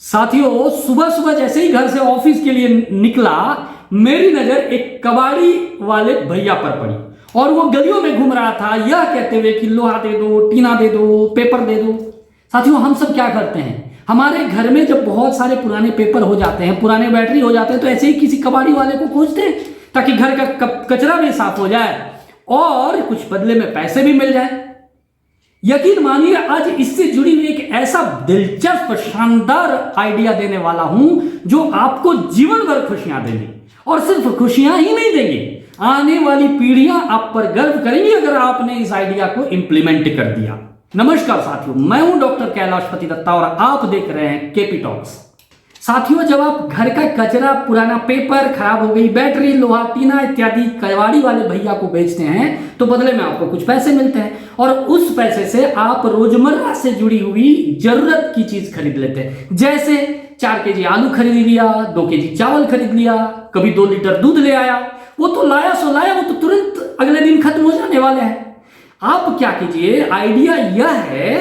साथियों, सुबह सुबह जैसे ही घर से ऑफिस के लिए निकला, मेरी नजर एक कबाड़ी वाले भैया पर पड़ी और वो गलियों में घूम रहा था यह कहते हुए कि लोहा दे दो, टीना दे दो, पेपर दे दो। साथियों, हम सब क्या करते हैं, हमारे घर में जब बहुत सारे पुराने पेपर हो जाते हैं, पुराने बैटरी हो जाते हैं, तो ऐसे ही किसी कबाड़ी वाले को खोजते हैं ताकि घर का कचरा भी साफ हो जाए और कुछ बदले में पैसे भी मिल जाए। यकीन मानिए, आज इससे जुड़ी हुई एक ऐसा दिलचस्प शानदार आइडिया देने वाला हूं जो आपको जीवन भर खुशियां देंगी और सिर्फ खुशियां ही नहीं देंगी, आने वाली पीढ़ियां आप पर गर्व करेंगी अगर आपने इस आइडिया को इंप्लीमेंट कर दिया। नमस्कार साथियों, मैं हूं डॉक्टर कैलाशपति दत्ता और आप देख रहे हैं केपी टॉक्स। साथियों, जब आप घर का कचरा, पुराना पेपर, खराब हो गई बैटरी, लोहा, टीना इत्यादि कबाड़ी वाले भैया को बेचते हैं तो बदले में आपको कुछ पैसे मिलते हैं और उस पैसे से आप रोजमर्रा से जुड़ी हुई जरूरत की चीज खरीद लेते हैं। जैसे 4 केजी आलू खरीद लिया, 2 केजी चावल खरीद लिया, कभी 2 लीटर दूध ले आया। वो तो लाया सो लाया, वो तो तुरंत अगले दिन खत्म हो जाने वाले हैं। आप क्या कीजिए, आइडिया यह है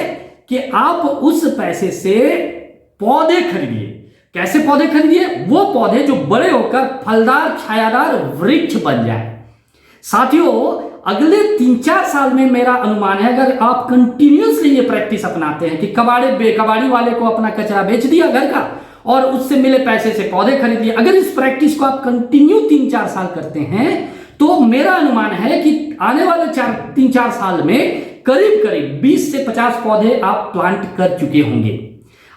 कि आप उस पैसे से पौधे खरीदिए। कैसे पौधे खरीदिए? वो पौधे जो बड़े होकर फलदार छायादार वृक्ष बन जाए। साथियों, अगले 3-4 साल में मेरा अनुमान है, अगर आप कंटिन्यूअसली ये प्रैक्टिस अपनाते हैं कि कबाड़ी वाले को अपना कचरा बेच दिया घर का और उससे मिले पैसे से पौधे खरीद लिए, अगर इस प्रैक्टिस को आप कंटिन्यू 3-4 साल करते हैं तो मेरा अनुमान है कि आने वाले 3-4 साल में करीब करीब 20 से 50 पौधे आप प्लांट कर चुके होंगे।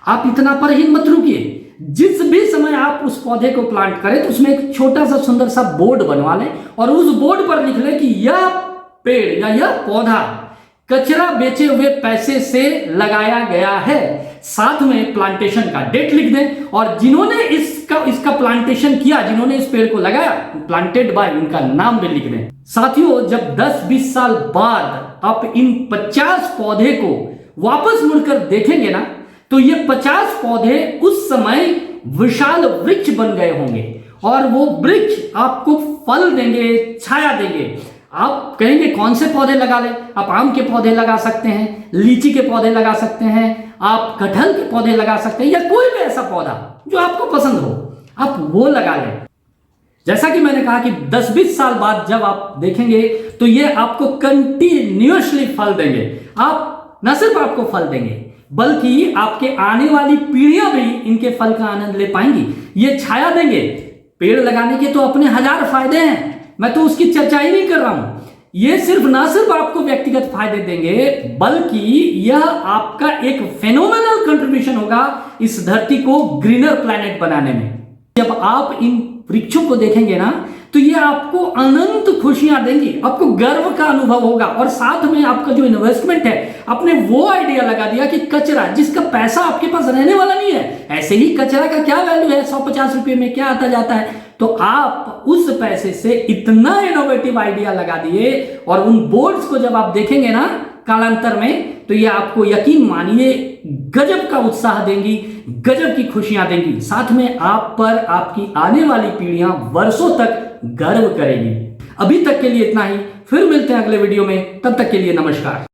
आप इतना पर ही मत रुकिए, जिस भी समय आप उस पौधे को प्लांट करें तो उसमें एक छोटा सा सुंदर सा बोर्ड बनवा लें और उस बोर्ड पर लिख लें कि यह पेड़ या यह पौधा कचरा बेचे हुए पैसे से लगाया गया है। साथ में प्लांटेशन का डेट लिख दें और जिन्होंने इसका प्लांटेशन किया, जिन्होंने इस पेड़ को लगाया, प्लांटेड बाय, उनका नाम भी लिख दें। साथियों, जब 10-20 साल बाद आप इन 50 पौधे को वापस मुड़कर देखेंगे ना, तो ये 50 पौधे उस समय विशाल वृक्ष बन गए होंगे और वो वृक्ष आपको फल देंगे, छाया देंगे। आप कहेंगे कौन से पौधे लगा लें? आप आम के पौधे लगा सकते हैं, लीची के पौधे लगा सकते हैं, आप कटहल के पौधे लगा सकते हैं या कोई भी ऐसा पौधा जो आपको पसंद हो, आप वो लगा लें। जैसा कि मैंने कहा कि 10-20 साल बाद जब आप देखेंगे तो ये आपको कंटिन्यूअसली फल देंगे। आप न सिर्फ आपको फल देंगे बल्कि आपके आने वाली पीढ़ियां भी इनके फल का आनंद ले पाएंगी। ये छाया देंगे। पेड़ लगाने के तो अपने 1000 फायदे हैं, मैं तो उसकी चर्चा ही नहीं कर रहा हूं। ये ना सिर्फ आपको व्यक्तिगत फायदे देंगे बल्कि यह आपका एक फेनोमेनल कंट्रीब्यूशन होगा इस धरती को ग्रीनर प्लैनेट बनाने में। जब आप इन वृक्षों को देखेंगे ना तो ये आपको अनंत खुशियां देंगी, आपको गर्व का अनुभव होगा और साथ में आपका जो इन्वेस्टमेंट है, आपने वो आइडिया लगा दिया कि कचरा जिसका पैसा आपके पास रहने वाला नहीं है, ऐसे ही कचरा का क्या वैल्यू है, 150 रुपये में क्या आता जाता है, तो आप उस पैसे से इतना इनोवेटिव आइडिया लगा दिए और उन बोर्ड्स को जब आप देखेंगे ना कालांतर में, तो ये आपको यकीन मानिए गजब का उत्साह देंगी, गजब की खुशियां देंगी। साथ में आप पर आपकी आने वाली पीढ़ियां वर्षों तक गर्व करेगी। अभी तक के लिए इतना ही, फिर मिलते हैं अगले वीडियो में, तब तक के लिए नमस्कार।